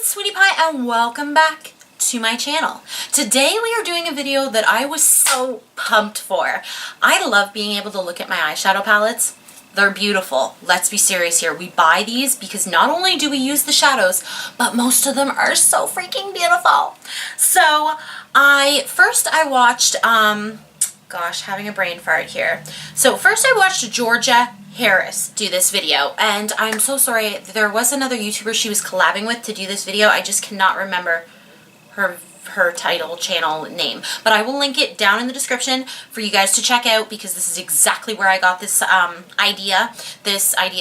Sweetie Pie and welcome back to my channel. Today we are doing a video that I was so pumped for. I love being able to look at my eyeshadow palettes. They're beautiful. Let's be serious here. We buy these because not only do we use the shadows, but most of them are so freaking beautiful. So I watched, gosh, having a brain fart here. So first I watched Georgia Harris do this video, and I'm so sorry, there was another YouTuber she was collabing with to do this video. I just cannot remember her title, channel name, but I will link it down in the description for you guys to check out because this is exactly where I got this idea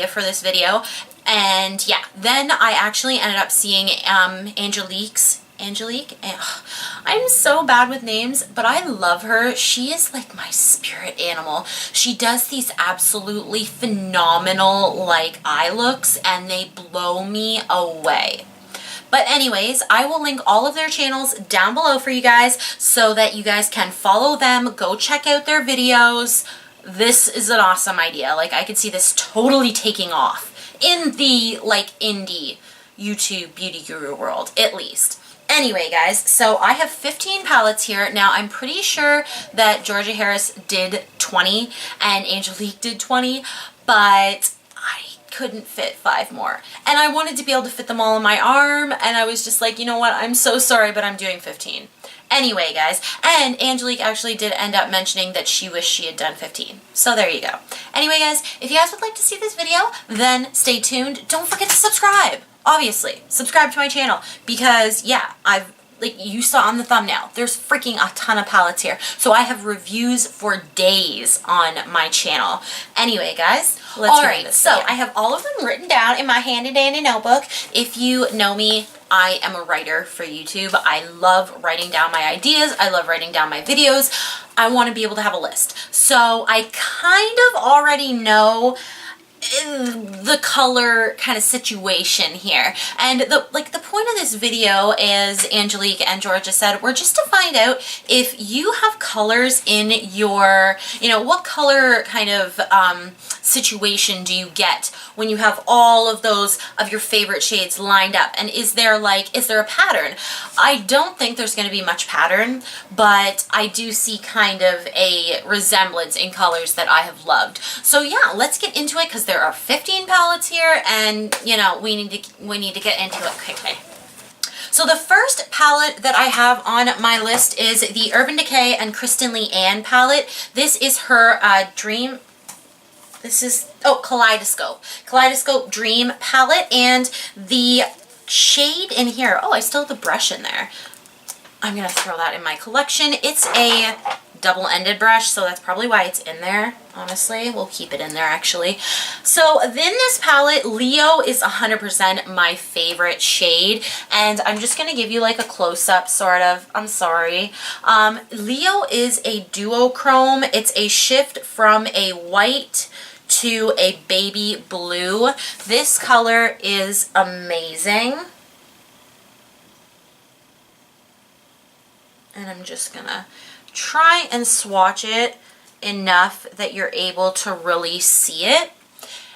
for this video. And yeah, then I actually ended up seeing Angelique, I'm so bad with names, but I love her. She is like my spirit animal. She does these absolutely phenomenal like eye looks and they blow me away. But anyways, I will link all of their channels down below for you guys so that you guys can follow them, go check out their videos. This is an awesome idea. Like, I could see this totally taking off in the like indie YouTube beauty guru world, at least. Anyway, guys, so I have 15 palettes here. Now, I'm pretty sure that Georgia Harris did 20 and Angelique did 20, but I couldn't fit 5 more. And I wanted to be able to fit them all on my arm, and I was just like, you know what, I'm so sorry, but I'm doing 15. Anyway, guys, and Angelique actually did end up mentioning that she wished she had done 15. So there you go. Anyway, guys, if you guys would like to see this video, then stay tuned. Don't forget to subscribe. Obviously, subscribe to my channel because, yeah, like you saw on the thumbnail, there's freaking a ton of palettes here. So I have reviews for days on my channel. Anyway, guys, let's get into this. So I have all of them written down in my handy dandy notebook. If you know me, I am a writer for YouTube. I love writing down my ideas. I love writing down my videos. I want to be able to have a list. So I kind of already know the color kind of situation here, and the point of this video, as Angelique and Georgia said, were just to find out if you have colors in your, what color kind of situation do you get when you have all of those of your favorite shades lined up, and is there a pattern? I don't think there's going to be much pattern, but I do see kind of a resemblance in colors that I have loved. So yeah, let's get into it because there are 15 palettes here, and we need to get into it quickly. So the first palette that I have on my list is the Urban Decay and Kristen Lee Ann palette. This is her Kaleidoscope Dream palette, and the shade in here, I still have the brush in there. I'm gonna throw that in my collection. It's a double-ended brush, so that's probably why it's in there. Honestly, we'll keep it in there actually. So then this palette, Leo, is 100% my favorite shade, and I'm just gonna give you like a close-up sort of. I'm sorry. Leo is a duochrome. It's a shift from a white to a baby blue. This color is amazing. And I'm just gonna try and swatch it enough that you're able to really see it.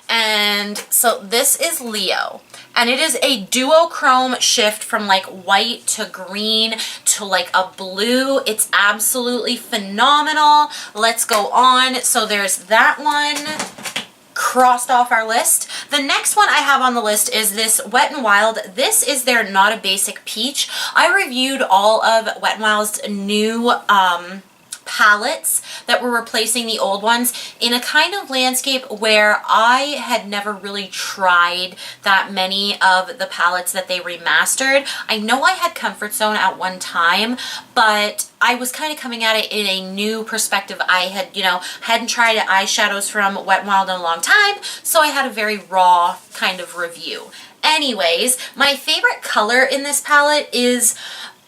And so this is Leo, and it is a duochrome shift from like white to green to like a blue. It's absolutely phenomenal. Let's go on. So there's that one crossed off our list. The next one I have on the list is this Wet n Wild. This is their Not a Basic Peach. I reviewed all of Wet n Wild's new palettes that were replacing the old ones in a kind of landscape where I had never really tried that many of the palettes that they remastered. I know I had Comfort Zone at one time, but I was kind of coming at it in a new perspective. I had, hadn't tried eyeshadows from Wet n Wild in a long time, so I had a very raw kind of review. Anyways, my favorite color in this palette is,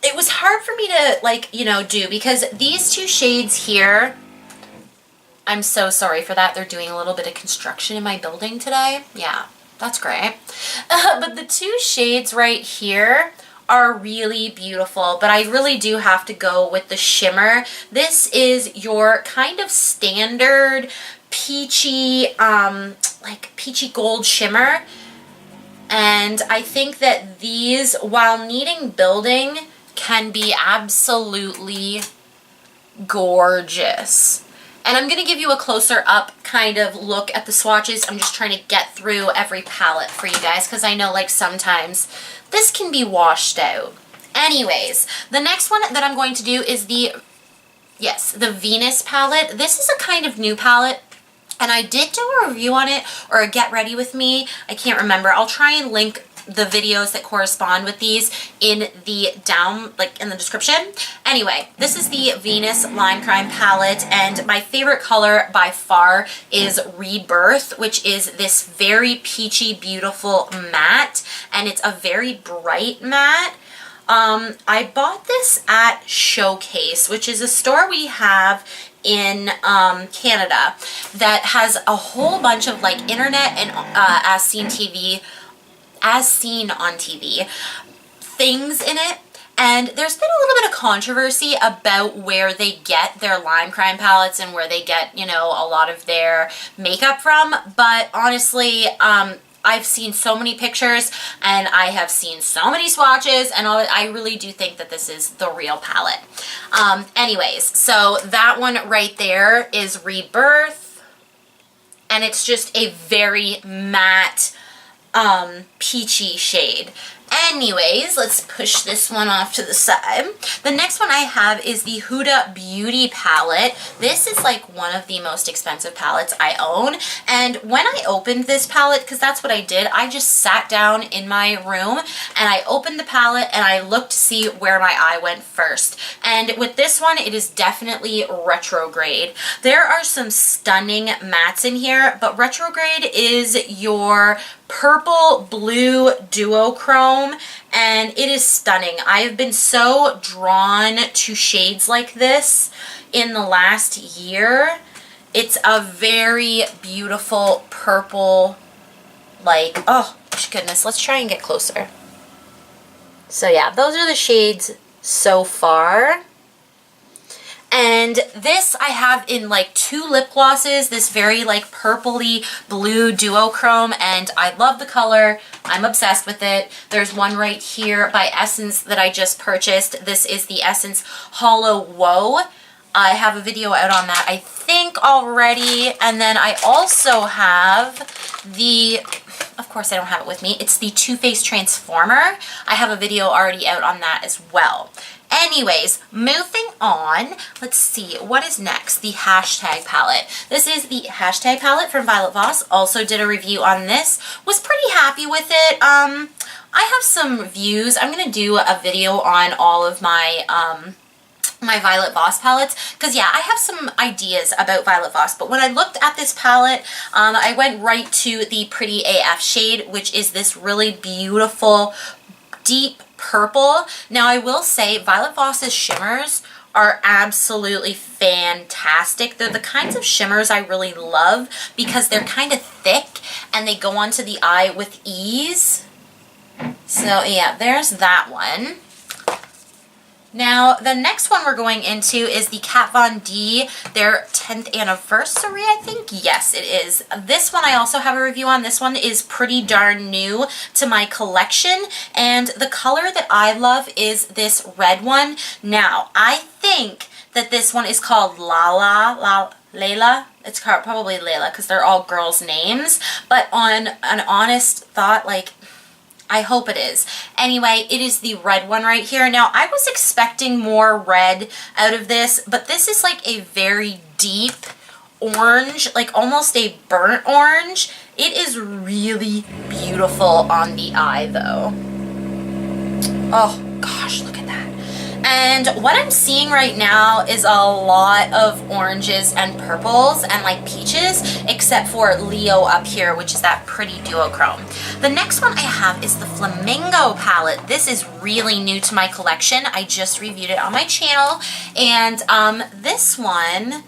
it was hard for me to do because these two shades here, I'm so sorry for that. They're doing a little bit of construction in my building today. Yeah, that's great. But the two shades right here are really beautiful, but I really do have to go with the shimmer. This is your kind of standard peachy, like peachy gold shimmer. And I think that these, while needing building, can be absolutely gorgeous. And I'm going to give you a closer up kind of look at the swatches. I'm just trying to get through every palette for you guys because I know like sometimes this can be washed out. Anyways, the next one that I'm going to do is the Venus palette. This is a kind of new palette. And I did do a review on it, or a get ready with me. I can't remember. I'll try and link the videos that correspond with these in the in the description. Anyway, this is the Venus Lime Crime palette, and my favorite color by far is Rebirth, which is this very peachy, beautiful matte, and it's a very bright matte. I bought this at Showcase, which is a store we have in Canada that has a whole bunch of like internet and as seen on TV things in it. And there's been a little bit of controversy about where they get their Lime Crime palettes and where they get, you know, a lot of their makeup from. But honestly, I've seen so many pictures and I have seen so many swatches, and I really do think that this is the real palette. Anyways, so that one right there is Rebirth, and it's just a very matte, peachy shade. Anyways, let's push this one off to the side. The next one I have is the Huda Beauty palette. This is like one of the most expensive palettes I own. And when I opened this palette, because that's what I did, I just sat down in my room and I opened the palette and I looked to see where my eye went first. And with this one, it is definitely Retrograde. There are some stunning mattes in here, but Retrograde is your purple blue duochrome, and it is stunning. I have been so drawn to shades like this in the last year. It's a very beautiful purple, like, oh goodness, let's try and get closer. So yeah, those are the shades so far. And this I have in like 2 lip glosses, this very like purpley blue duochrome, and I love the color. I'm obsessed with it. There's one right here by Essence that I just purchased. This is the Essence Hollow Woe. I have a video out on that, I think, already. And then I also have the, of course I don't have it with me, it's the Too Faced Transformer. I have a video already out on that as well. Anyways, moving on, let's see, what is next? The Hashtag palette. This is the Hashtag palette from Violet Voss. Also did a review on this. Was pretty happy with it. I have some reviews. I'm going to do a video on all of my my Violet Voss palettes, because yeah, I have some ideas about Violet Voss, but when I looked at this palette, I went right to the Pretty AF shade, which is this really beautiful, deep purple. Now I will say Violet Voss's shimmers are absolutely fantastic. They're the kinds of shimmers I really love because they're kind of thick and they go onto the eye with ease. So yeah, there's that one. Now, the next one we're going into is the Kat Von D, their 10th anniversary, I think. Yes, it is. This one I also have a review on. This one is pretty darn new to my collection, and the color that I love is this red one. Now, I think that this one is called Layla. It's probably Layla because they're all girls' names, but on an honest thought, like, I hope it is. Anyway, it is the red one right here. Now, I was expecting more red out of this, but this is like a very deep orange, like almost a burnt orange. It is really beautiful on the eye, though. Oh, gosh, look at that. And what I'm seeing right now is a lot of oranges and purples and like peaches, except for Leo up here, which is that pretty duochrome. The next one I have is the Flamingo palette. This is really new to my collection. I just reviewed it on my channel, and this one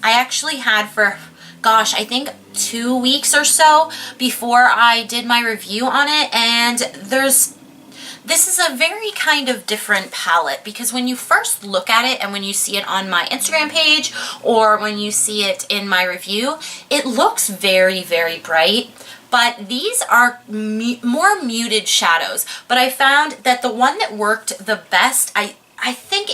I actually had for, gosh, I think 2 weeks or so before I did my review on it, and this is a very kind of different palette because when you first look at it and when you see it on my Instagram page or when you see it in my review, it looks very, very bright. but these are more muted shadows. But I found that the one that worked the best, I think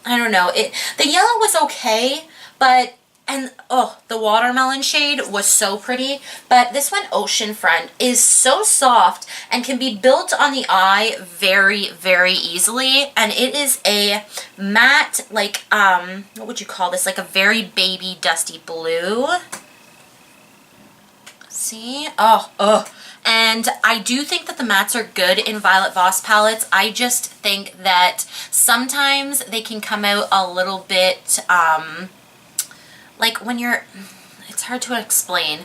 I don't know, the yellow was okay, but, and oh, the watermelon shade was so pretty, but this one, Oceanfront, is so soft and can be built on the eye very, very easily, and it is a matte, like, what would you call this, like a very baby dusty blue. See? Oh. And I do think that the mattes are good in Violet Voss palettes. I just think that sometimes they can come out a little bit, like when it's hard to explain.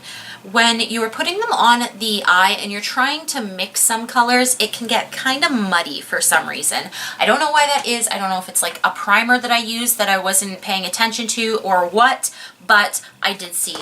When you are putting them on the eye and you're trying to mix some colors, it can get kind of muddy for some reason. I don't know why that is. I don't know if it's like a primer that I used that I wasn't paying attention to or what, but I did see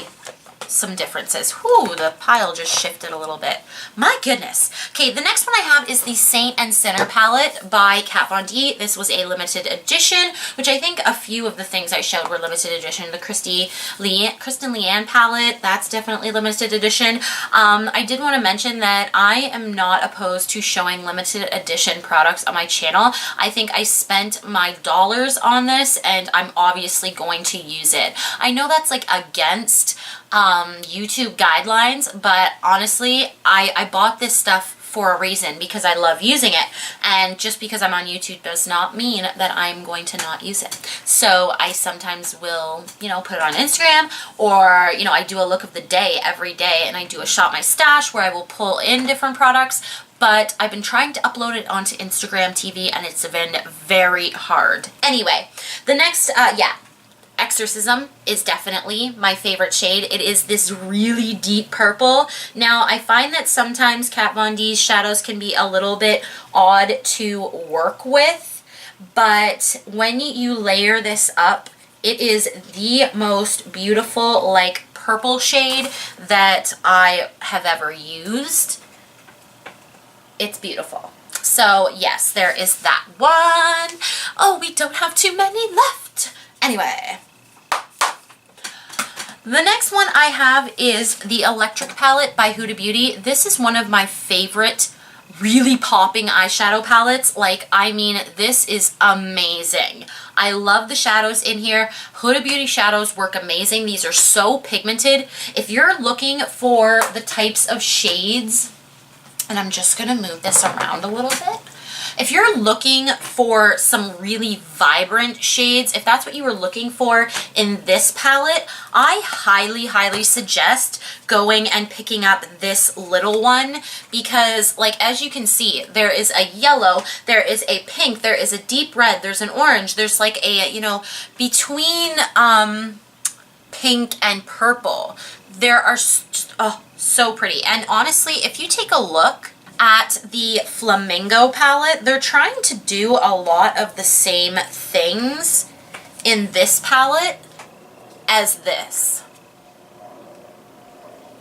some differences. Whew, the pile just shifted a little bit. My goodness. Okay, the next one I have is the Saint and Sinner palette by Kat Von D. This was a limited edition, which I think a few of the things I showed were limited edition. The Kristen Leanne palette, that's definitely limited edition. I did want to mention that I am not opposed to showing limited edition products on my channel. I think I spent my dollars on this and I'm obviously going to use it. I know that's like against YouTube guidelines, but honestly, I bought this stuff for a reason, because I love using it, and just because I'm on YouTube does not mean that I'm going to not use it. So I sometimes will, you know, put it on Instagram, or, you know, I do a look of the day every day, and I do a shop my stash where I will pull in different products, but I've been trying to upload it onto Instagram TV, and it's been very hard. Anyway, the next, Exorcism is definitely my favorite shade. It is this really deep purple. Now, I find that sometimes Kat Von D's shadows can be a little bit odd to work with, but when you layer this up, it is the most beautiful, like, purple shade that I have ever used. It's beautiful. So, yes, there is that one. Oh, we don't have too many left. Anyway, the next one I have is the Electric palette by Huda Beauty. This is one of my favorite really popping eyeshadow palettes. Like, I mean, this is amazing. I love the shadows in here. Huda Beauty shadows work amazing. These are so pigmented. If you're looking for the types of shades, and I'm just going to move this around a little bit. If you're looking for some really vibrant shades, if that's what you were looking for in this palette, I highly, highly suggest going and picking up this little one, because, like, as you can see, there is a yellow, there is a pink, there is a deep red, there's an orange, there's like a, you know, between pink and purple, there are just, oh, so pretty. And honestly, if you take a look at the Flamingo palette, they're trying to do a lot of the same things in this palette as this.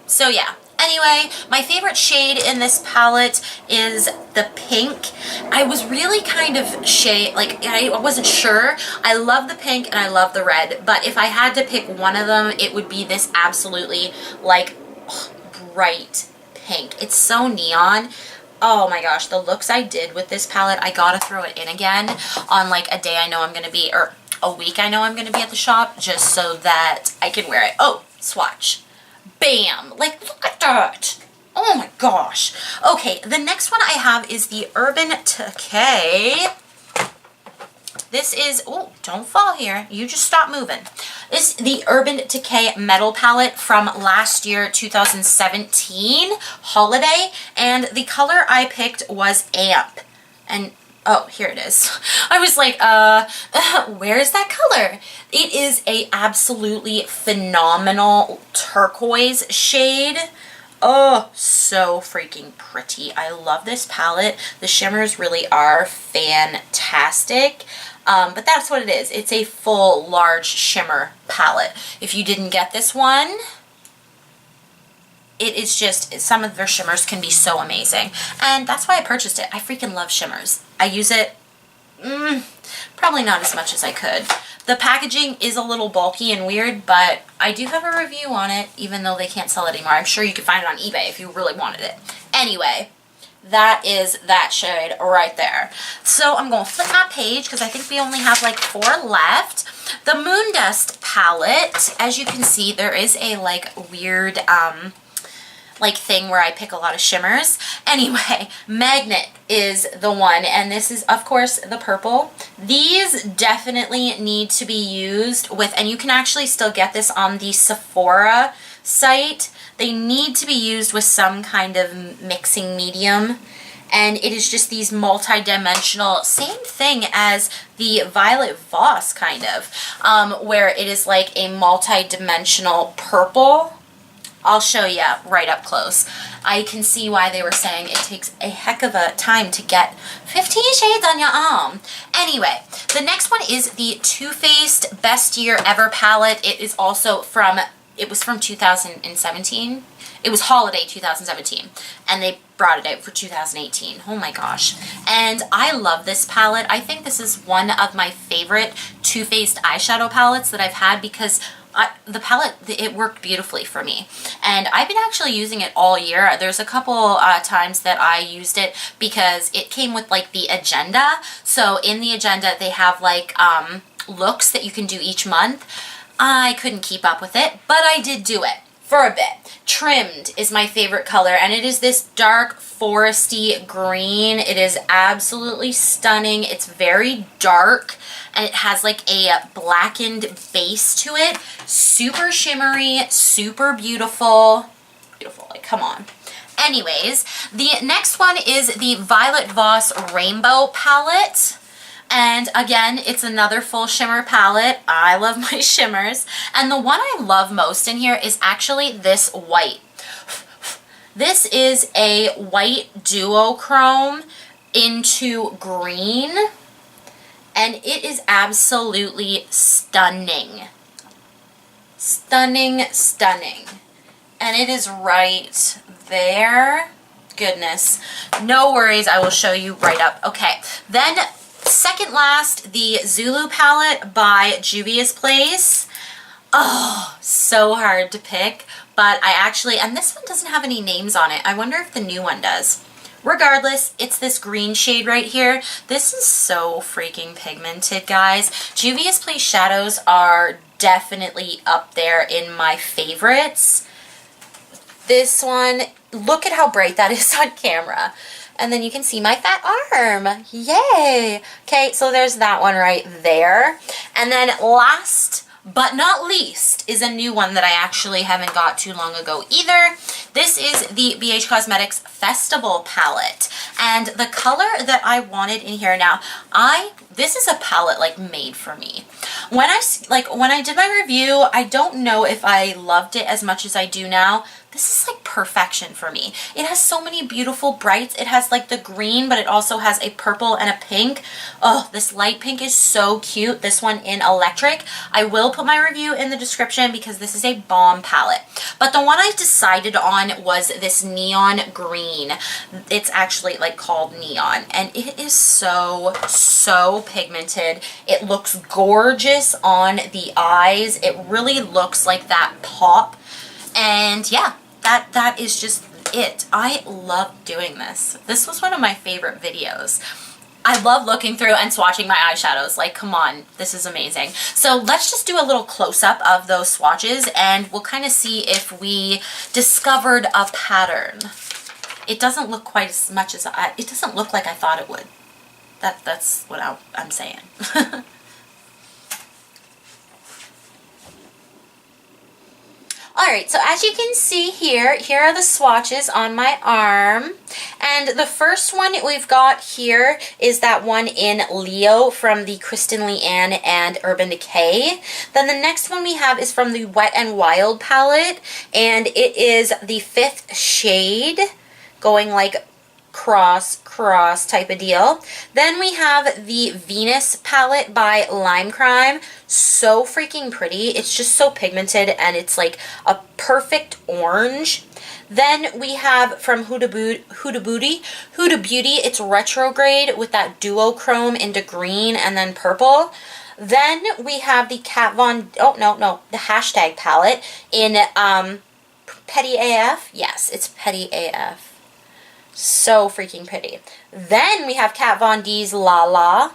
So yeah. Anyway, my favorite shade in this palette is the pink. I was really kind of I wasn't sure. I love the pink and I love the red, but if I had to pick one of them, it would be this absolutely, like, bright pink. It's so neon. Oh my gosh, the looks I did with this palette, I gotta throw it in again on, like, a day I know I'm gonna be, or a week I know I'm gonna be at the shop, just so that I can wear it. Oh, swatch. Bam! Like, look at that! Oh my gosh. Okay, the next one I have is the Urban Decay. This is, oh, don't fall here. You just stop moving. This is the Urban Decay Metal Palette from last year, 2017 holiday, and the color I picked was Amp. And, oh, here it is. I was like, where is that color? It is a absolutely phenomenal turquoise shade. Oh, so freaking pretty. I love this palette. The shimmers really are fantastic. But that's what it is. It's a full, large shimmer palette. If you didn't get this one, it is just, some of their shimmers can be so amazing. And that's why I purchased it. I freaking love shimmers. I use it Probably not as much as I could. The packaging is a little bulky and weird, but I do have a review on it, even though they can't sell it anymore. I'm sure you could find it on eBay if you really wanted it. Anyway, that is that shade right there. So I'm going to flip my page because I think we only have like 4 left. The Moon Dust palette, as you can see, there is a like weird like thing where I pick a lot of shimmers. Anyway, Magnet is the one, and this is of course the purple. These definitely need to be used with, and you can actually still get this on the Sephora site. They need to be used with some kind of mixing medium, and it is just these multi-dimensional, same thing as the Violet Voss kind of, where it is like a multi-dimensional purple. I'll show you right up close. I can see why they were saying it takes a heck of a time to get 15 shades on your arm. Anyway, the next one is the Too Faced Best Year Ever palette. It is also from, it was from 2017. It was holiday 2017, and they brought it out for 2018. Oh my gosh. And I love this palette. I think this is one of my favorite Too Faced eyeshadow palettes that I've had because the palette, it worked beautifully for me. And I've been actually using it all year. There's a couple times that I used it because it came with like the agenda. So in the agenda, they have like looks that you can do each month. I couldn't keep up with it, but I did do it for a bit. Trimmed is my favorite color, and it is this dark foresty green. It is absolutely stunning. It's very dark, and it has like a blackened base to it. Super shimmery, super beautiful. Beautiful, like come on. Anyways, the next one is the Violet Voss Rainbow palette. And again, it's another full shimmer palette. I love my shimmers. And the one I love most in here is actually this white. This is a white duochrome into green. And it is absolutely stunning. Stunning, stunning. And it is right there. Goodness. No worries, I will show you right up. Okay, then second last, the Zulu palette by Juvia's Place. Oh, so hard to pick, but I actually, and this one doesn't have any names on it. I wonder if the new one does. Regardless, it's this green shade right here. This is so freaking pigmented, guys. Juvia's Place shadows are definitely up there in my favorites. This one, look at how bright that is on camera. And then you can see my fat arm. Yay! Okay, so there's that one right there. And then last but not least is a new one that I actually haven't got too long ago either. This is the BH Cosmetics Festival palette. And the color that I wanted in here now, this is a palette like made for me. When I did my review, I don't know if I loved it as much as I do now. This is like perfection for me. It has so many beautiful brights. It has like the green, but it also has a purple and a pink. Oh, this light pink is so cute. This one in electric. I will put my review in the description because this is a bomb palette. But the one I decided on was this neon green. It's actually like called neon, and it is so, so pigmented. It looks gorgeous on the eyes. It really looks like that pop. And yeah, that is just it. I love doing this. This was one of my favorite videos. I love looking through and swatching my eyeshadows. Like, come on, this is amazing. So let's just do a little close-up of those swatches, and we'll kind of see if we discovered a pattern. It doesn't look quite as much as it doesn't look like I thought it would. That's what I'm saying. Alright, so as you can see here are the swatches on my arm. And the first one we've got here is that one in Leo from the Kristen Leanne and Urban Decay. Then the next one we have is from the Wet n Wild palette, and it is the 5th shade, going like cross type of deal. Then we have the Venus palette by Lime Crime. So freaking pretty. It's just so pigmented and it's like a perfect orange. Then we have from Huda Beauty, it's Retrograde with that duochrome into green and then purple. Then we have the the hashtag palette in Petty AF. Yes, it's Petty AF. So freaking pretty. Then we have Kat Von D's La La.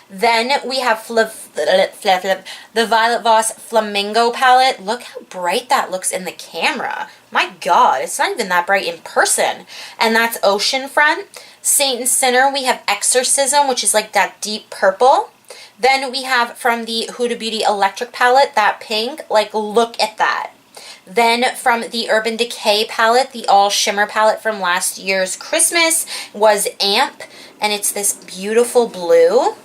Then we have the Violet Voss Flamingo palette. Look how bright that looks in the camera. My God, it's not even that bright in person. And that's Oceanfront. Saint and Sinner, we have Exorcism, which is like that deep purple. Then we have from the Huda Beauty Electric palette, that pink. Like, look at that. Then from the Urban Decay palette, the All Shimmer palette from last year's Christmas was Amp. And it's this beautiful blue.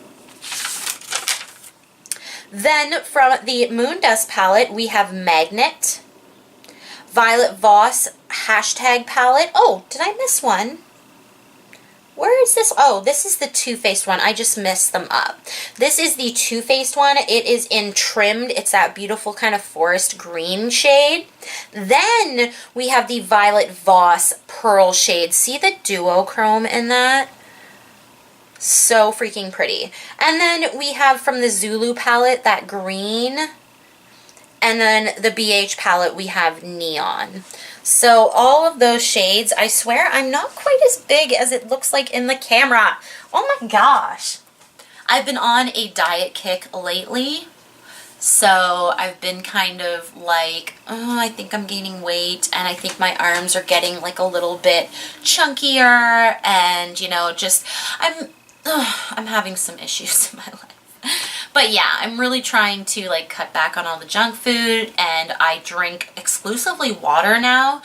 Then from the Moondust palette, we have Magnet. Violet Voss hashtag palette. Oh, did I miss one? Where is this? Oh, this is the Too Faced one. I just messed them up. This is the Too Faced one. It is in Trimmed. It's that beautiful kind of forest green shade. Then we have the Violet Voss Pearl shade. See the duochrome in that? So freaking pretty. And then we have from the Zulu palette that green. And then the BH palette we have Neon. So all of those shades, I swear I'm not quite as big as it looks like in the camera. Oh my gosh. I've been on a diet kick lately. So I've been kind of like, oh, I think I'm gaining weight and I think my arms are getting like a little bit chunkier and, you know, just I'm having some issues in my life. But yeah, I'm really trying to like cut back on all the junk food, and I drink exclusively water now,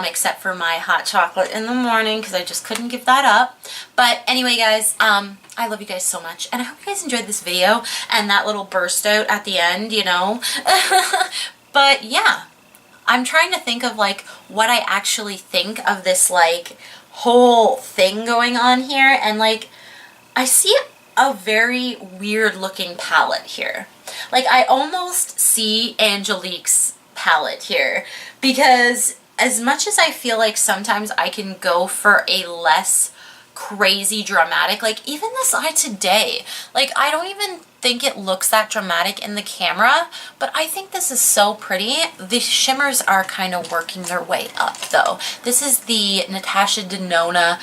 except for my hot chocolate in the morning because I just couldn't give that up. But anyway, guys, I love you guys so much, and I hope you guys enjoyed this video and that little burst out at the end, you know. But yeah, I'm trying to think of like what I actually think of this like whole thing going on here, and like I see a very weird looking palette here. Like I almost see Angelique's palette here, because as much as I feel like sometimes I can go for a less crazy dramatic, like even this eye today, like I don't even think it looks that dramatic in the camera, but I think this is so pretty. The shimmers are kind of working their way up though. This is the Natasha Denona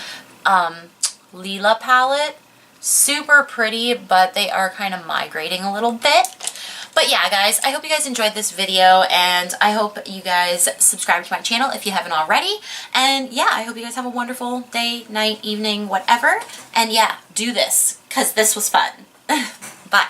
Lila palette. Super pretty, but they are kind of migrating a little bit. But yeah, guys, I hope you guys enjoyed this video, and I hope you guys subscribe to my channel if you haven't already. And yeah, I hope you guys have a wonderful day, night, evening, whatever. And yeah, do this, because this was fun. Bye.